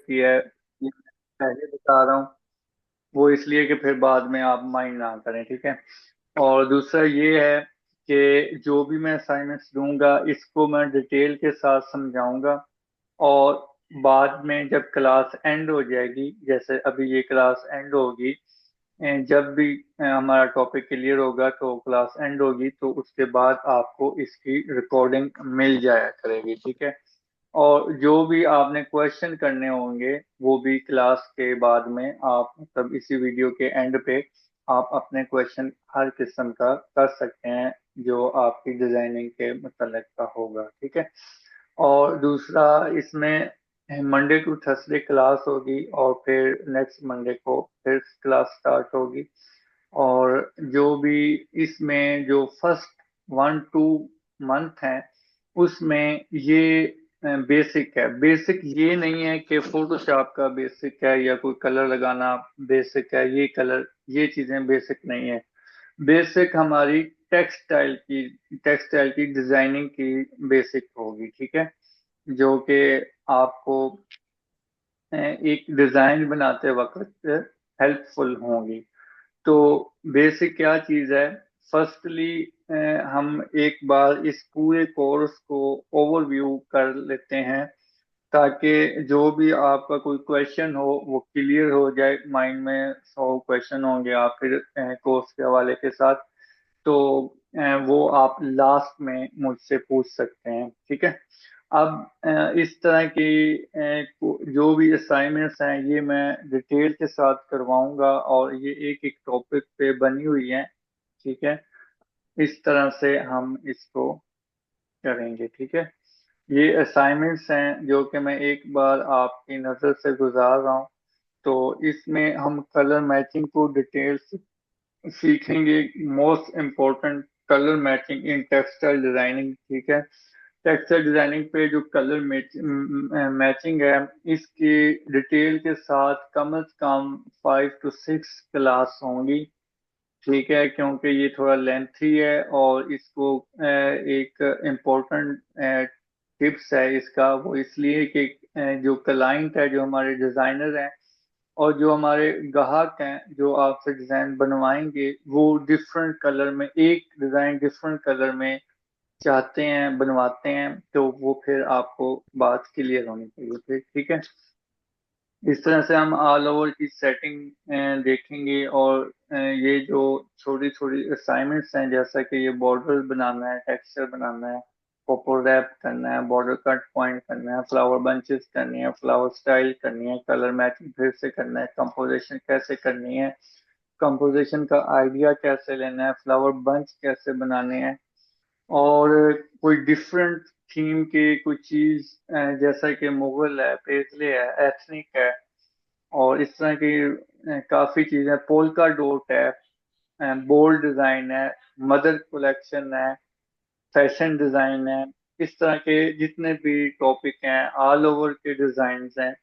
होती है, ये मैं पहले बता रहा हूँ, वो इसलिए कि फिर बाद में आप माइंड ना करें, ठीक है। और दूसरा ये है कि जो भी मैं असाइनमेंट्स दूंगा इसको मैं डिटेल के साथ समझाऊंगा, और बाद में जब क्लास एंड हो जाएगी, जैसे अभी ये क्लास एंड होगी, जब भी हमारा टॉपिक क्लियर होगा तो क्लास एंड होगी, तो उसके बाद आपको इसकी रिकॉर्डिंग मिल जाया करेगी, ठीक है। और जो भी आपने क्वेश्चन करने होंगे वो भी क्लास के बाद में आप, मतलब इसी वीडियो के एंड पे आप अपने क्वेश्चन हर किस्म का कर सकते हैं जो आपकी डिजाइनिंग के मतलब का होगा, ठीक है। और दूसरा, इसमें मंडे टू थर्सडे क्लास होगी और फिर नेक्स्ट मंडे को फिर क्लास स्टार्ट होगी। और जो भी इसमें जो फर्स्ट 1-2 मंथ है उसमें ये बेसिक है। बेसिक ये नहीं है कि फोटोशॉप का बेसिक है या कोई कलर लगाना बेसिक है, ये चीजें बेसिक नहीं है। बेसिक हमारी टेक्सटाइल की डिजाइनिंग की बेसिक होगी, ठीक है, जो कि आपको एक डिजाइन बनाते वक्त हेल्पफुल होंगी। तो बेसिक क्या चीज है, फर्स्टली हम एक बार इस पूरे कोर्स को ओवरव्यू कर लेते हैं, ताकि जो भी आपका कोई क्वेश्चन हो वो क्लियर हो जाए माइंड में। 100 क्वेश्चन होंगे आप फिर कोर्स के हवाले के साथ, तो वो आप लास्ट में मुझसे पूछ सकते हैं, ठीक है। अब इस तरह की जो भी असाइनमेंट्स हैं ये मैं डिटेल के साथ करवाऊंगा, और ये एक एक टॉपिक पे बनी हुई है, ठीक है। इस तरह से हम इसको करेंगे, ठीक है। ये असाइनमेंट्स हैं जो कि मैं एक बार आपकी नज़र से गुजार रहा हूँ। तो इसमें हम कलर मैचिंग को डिटेल से सीखेंगे। Most important, colour matching in textile designing, ठीक है। टेक्सटाइल डिजाइनिंग पे जो कलर मैचिंग है इसकी डिटेल के साथ कम से कम 5 to 6 क्लास होंगी, ठीक है, क्योंकि ये थोड़ा लेंथी है। और इसको एक इम्पोर्टेंट टिप्स है इसका, वो इसलिए कि जो क्लाइंट है, जो हमारे डिजाइनर हैं और जो हमारे ग्राहक हैं जो आपसे डिजाइन बनवाएंगे, वो डिफरेंट कलर में, एक डिजाइन डिफरेंट कलर में चाहते हैं, बनवाते हैं, तो वो फिर आपको बात क्लियर होनी चाहिए फिर, ठीक है। इस तरह से हम ऑल ओवर की सेटिंग देखेंगे। और ये जो छोटी छोटी असाइनमेंट्स हैं, जैसा कि ये बॉर्डर बनाना है, टेक्सचर बनाना है, पोपो रैप करना है, बॉर्डर कट पॉइंट करना है, फ्लावर बंचेस करनी है, फ्लावर स्टाइल करनी है, कलर मैचिंग फिर से करना है, कंपोजिशन कैसे करनी है, कंपोजिशन का आइडिया कैसे लेना है, फ्लावर बंच कैसे बनाने हैं, और कोई डिफरेंट थीम के कोई चीज, जैसा कि मुगल है, पेजले है, एथनिक है, और इस तरह की काफी चीजें, पोल्का डॉट है, बोल्ड डिजाइन है, मदर कलेक्शन है, फैशन डिजाइन है, इस तरह के जितने भी टॉपिक हैं ऑल ओवर के डिजाइन हैं,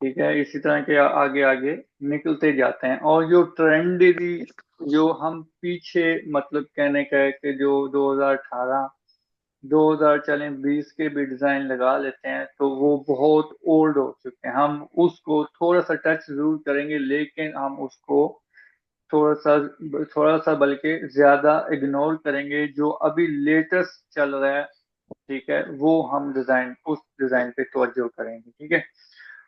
ठीक है। इसी तरह के आगे आगे निकलते जाते हैं। और जो ट्रेंडी, जो हम पीछे, मतलब कहने का है कि जो 2018 2000 चले 20 के भी डिजाइन लगा लेते हैं तो वो बहुत ओल्ड हो चुके हैं। हम उसको थोड़ा सा टच जरूर करेंगे, लेकिन हम उसको थोड़ा सा थोड़ा सा बल्कि ज्यादा इग्नोर करेंगे। जो अभी लेटेस्ट चल रहा है, ठीक है, वो हम उस डिजाइन पे तवज्जो करेंगे, ठीक है।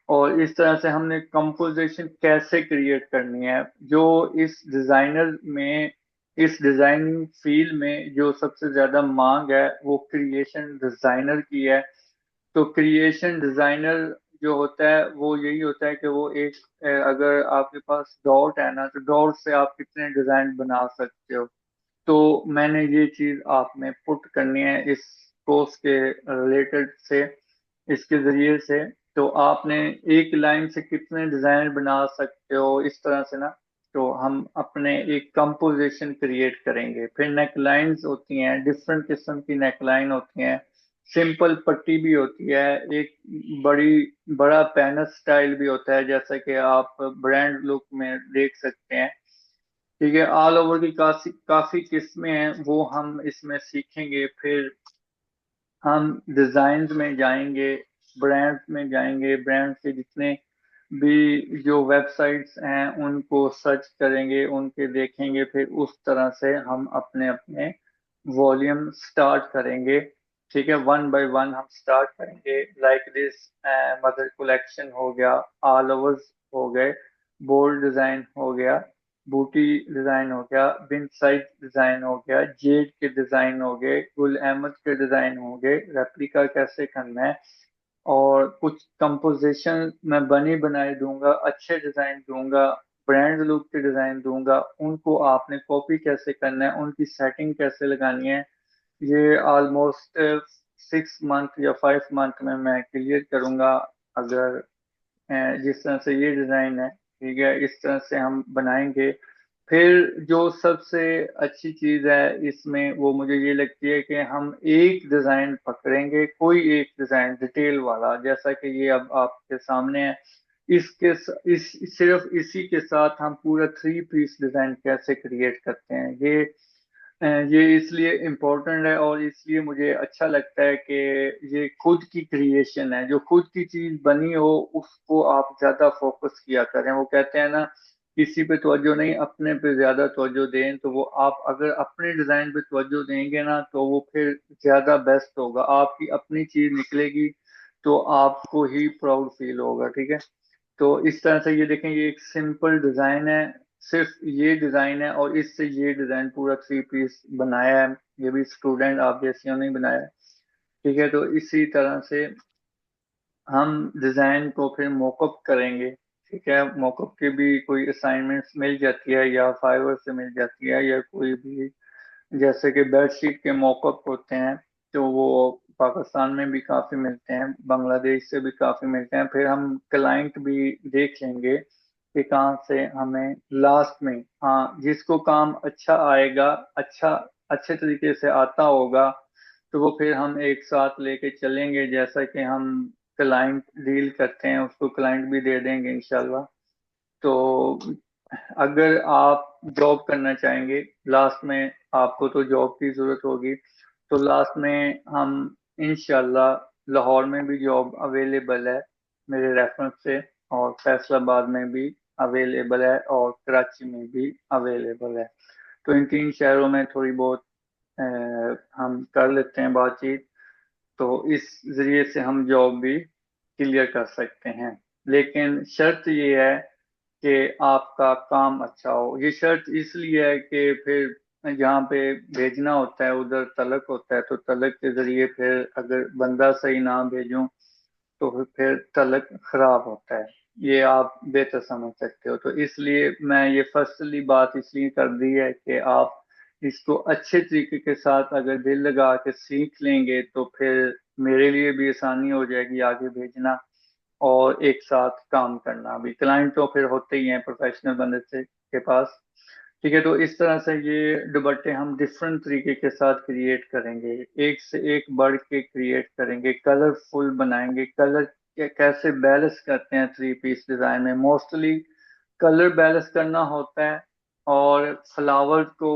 और इस तरह से हमने कंपोजिशन कैसे क्रिएट करनी है, जो इस डिजाइनर में, इस डिजाइनिंग फील्ड में जो सबसे ज्यादा मांग है वो क्रिएशन डिजाइनर की है। तो क्रिएशन डिजाइनर जो होता है वो यही होता है कि वो एक अगर आपके पास डॉट है ना, तो डॉट से आप कितने डिजाइन बना सकते हो। तो मैंने ये चीज आप में पुट करनी है इस कोर्स के रिलेटेड से, इसके जरिए से। तो आपने एक लाइन से कितने डिजाइन बना सकते हो, इस तरह से ना। तो हम अपने एक कंपोजिशन क्रिएट करेंगे। फिर नेकलाइंस होती हैं, डिफरेंट किस्म की नेकलाइन होती हैं, सिंपल पट्टी भी होती है, एक बड़ा पैनल स्टाइल भी होता है, जैसा कि आप ब्रांड लुक में देख सकते हैं, ठीक है। ऑल ओवर की काफी काफी किस्में हैं, वो हम इसमें सीखेंगे। फिर हम डिजाइन में जाएंगे, ब्रांड्स में जाएंगे, ब्रांड के जितने भी जो वेबसाइट्स हैं उनको सर्च करेंगे, उनके देखेंगे, फिर उस तरह से हम अपने अपने वॉल्यूम स्टार्ट करेंगे। ठीक है, वन बाय वन हम स्टार्ट करेंगे। लाइक दिस मदर कलेक्शन हो गया, ऑल ओवर्स हो गए, बोल्ड डिजाइन हो गया, बूटी डिजाइन हो गया, बिन साइज डिजाइन हो गया, जेड के डिजाइन हो गए, गुल अहमद के डिजाइन हो गए, रेप्लिका कैसे करना है, और कुछ कंपोजिशन मैं बनी बनाई दूंगा, अच्छे डिजाइन दूंगा, ब्रांड लुक के डिजाइन दूंगा, उनको आपने कॉपी कैसे करना है, उनकी सेटिंग कैसे लगानी है, ये ऑलमोस्ट 6 मंथ या 5 मंथ में मैं क्लियर करूंगा। अगर जिस तरह से ये डिजाइन है, ठीक है, इस तरह से हम बनाएंगे। फिर जो सबसे अच्छी चीज है इसमें वो मुझे ये लगती है कि हम एक डिजाइन पकड़ेंगे, कोई एक डिजाइन डिटेल वाला, जैसा कि ये अब आपके सामने है। इस सिर्फ इसी के साथ हम पूरा 3 पीस डिजाइन कैसे क्रिएट करते हैं, ये इसलिए इम्पोर्टेंट है और इसलिए मुझे अच्छा लगता है कि ये खुद की क्रिएशन है। जो खुद की चीज बनी हो उसको आप ज्यादा फोकस किया करें। वो कहते हैं ना, किसी पे तवज्जो नहीं, अपने पे ज्यादा तवज्जो दें। तो वो आप अगर अपने डिजाइन पे तवज्जो देंगे ना तो वो फिर ज्यादा बेस्ट होगा, आपकी अपनी चीज निकलेगी तो आपको ही प्राउड फील होगा। ठीक है, तो इस तरह से ये देखें, ये एक सिंपल डिजाइन है, सिर्फ ये डिजाइन है और इससे ये डिजाइन पूरा 3 पीस बनाया है। ये भी स्टूडेंट आप जैसे ने बनाया है। ठीक है, तो इसी तरह से हम डिजाइन को फिर मोकअप करेंगे। ठीक है, मोकअप की भी कोई असाइनमेंट्स मिल जाती है या फाइवर से मिल जाती है, या कोई भी जैसे कि बेडशीट के मॉकअप होते हैं, तो वो पाकिस्तान में भी काफी मिलते हैं, बांग्लादेश से भी काफी मिलते हैं। फिर हम क्लाइंट भी देख लेंगे कि कहाँ से हमें लास्ट में, हाँ, जिसको काम अच्छा आएगा, अच्छे तरीके से आता होगा, तो वो फिर हम एक साथ लेके चलेंगे। जैसा कि हम क्लाइंट डील करते हैं उसको क्लाइंट भी दे देंगे इंशाल्लाह। तो अगर आप जॉब करना चाहेंगे लास्ट में, आपको तो जॉब की जरूरत होगी, तो लास्ट में हम इंशाल्लाह लाहौर में भी जॉब अवेलेबल है मेरे रेफरेंस से, और फैसलाबाद में भी अवेलेबल है, और कराची में भी अवेलेबल है। तो इन 3 शहरों में थोड़ी बहुत हम कर लेते हैं बातचीत, तो इस जरिए से हम जॉब भी क्लियर कर सकते हैं। लेकिन शर्त ये है कि आपका काम अच्छा हो। ये शर्त इसलिए है कि फिर जहाँ पे भेजना होता है उधर तलक होता है, तो तलक के जरिए फिर अगर बंदा सही ना भेजूं तो फिर तलक खराब होता है। ये आप बेहतर समझ सकते हो। तो इसलिए मैं ये फर्स्टली बात इसलिए कर दी है कि आप इसको अच्छे तरीके के साथ अगर दिल लगा के सीख लेंगे तो फिर मेरे लिए भी आसानी हो जाएगी आगे भेजना और एक साथ काम करना भी। क्लाइंट तो फिर होते ही हैं प्रोफेशनल बंदे से के पास। ठीक है, तो इस तरह से ये दुपट्टे हम डिफरेंट तरीके के साथ क्रिएट करेंगे, एक से एक बढ़ के क्रिएट करेंगे, कलरफुल बनाएंगे। कलर कैसे बैलेंस करते हैं 3 पीस डिजाइन में, मोस्टली कलर बैलेंस करना होता है, और फ्लावर को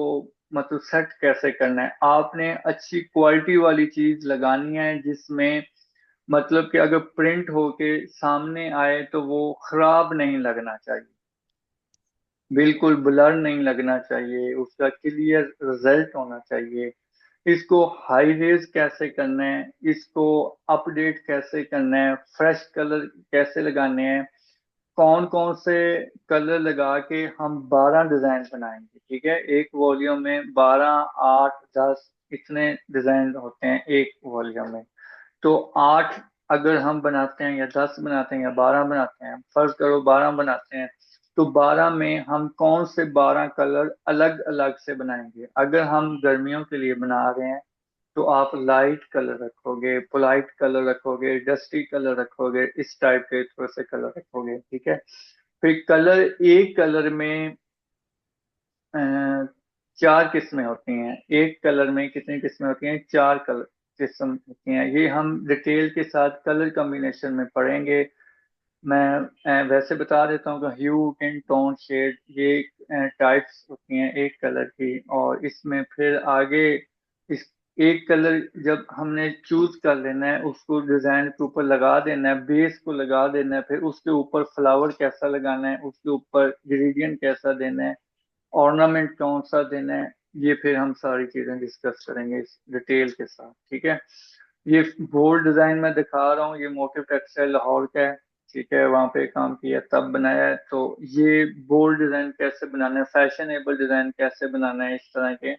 मतलब सेट कैसे करना है। आपने अच्छी क्वालिटी वाली चीज लगानी है जिसमें मतलब कि अगर प्रिंट होके सामने आए तो वो खराब नहीं लगना चाहिए, बिल्कुल ब्लर नहीं लगना चाहिए, उसका क्लियर रिजल्ट होना चाहिए। इसको हाई रेज कैसे करना है, इसको अपडेट कैसे करना है, फ्रेश कलर कैसे लगाने हैं, कौन कौन से कलर लगा के हम 12 डिजाइन बनाएंगे। ठीक है, एक वॉल्यूम में 12, 8, 10 इतने डिजाइन होते हैं एक वॉल्यूम में। तो 8 अगर हम बनाते हैं या 10 बनाते हैं या 12 बनाते हैं, फर्ज करो 12 बनाते हैं, तो 12 में हम कौन से 12 कलर अलग अलग से बनाएंगे। अगर हम गर्मियों के लिए बना रहे हैं तो आप लाइट कलर रखोगे, पोलाइट कलर रखोगे, डस्टी कलर रखोगे, इस टाइप के थोड़े से कलर रखोगे। ठीक है, फिर कलर, एक कलर में अ, 4 किस्में होती हैं। एक कलर में कितनी किस्में होती हैं? 4 कलर किस्म होती हैं। ये हम डिटेल के साथ कलर कॉम्बिनेशन में पढ़ेंगे। मैं वैसे बता देता हूँ कि ह्यू एंड टोन शेड ये टाइप्स होती हैं एक कलर की, और इसमें फिर आगे इस एक कलर जब हमने चूज कर लेना है, उसको डिजाइन के ऊपर लगा देना है, बेस को लगा देना है, फिर उसके ऊपर फ्लावर कैसा लगाना है, उसके ऊपर ग्रेडियंट कैसा देना है, ऑर्नामेंट कौन सा देना है, ये फिर हम सारी चीजें डिस्कस करेंगे इस डिटेल के साथ, ठीक है। ये बोर्ड डिजाइन मैं दिखा रहा हूँ, ये मोटिव टेक्सटाइल लाहौर का है, ठीक है, वहां पे काम किया तब बनाया है। तो ये बोर्ड डिजाइन कैसे बनाना है, फैशनेबल डिजाइन कैसे बनाना है इस तरह के,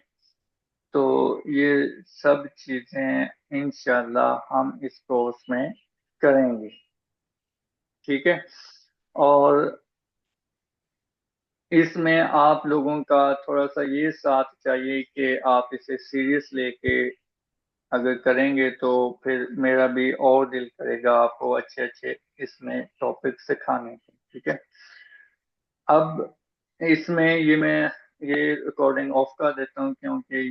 तो ये सब चीजें इंशाल्लाह हम इस कोर्स में करेंगे, ठीक है। और इसमें आप लोगों का थोड़ा सा ये साथ चाहिए कि आप इसे सीरियस लेके अगर करेंगे तो फिर मेरा भी और दिल करेगा आपको अच्छे अच्छे इसमें टॉपिक सिखाने के, ठीक है। अब इसमें ये मैं ये रिकॉर्डिंग ऑफ कर देता हूँ क्योंकि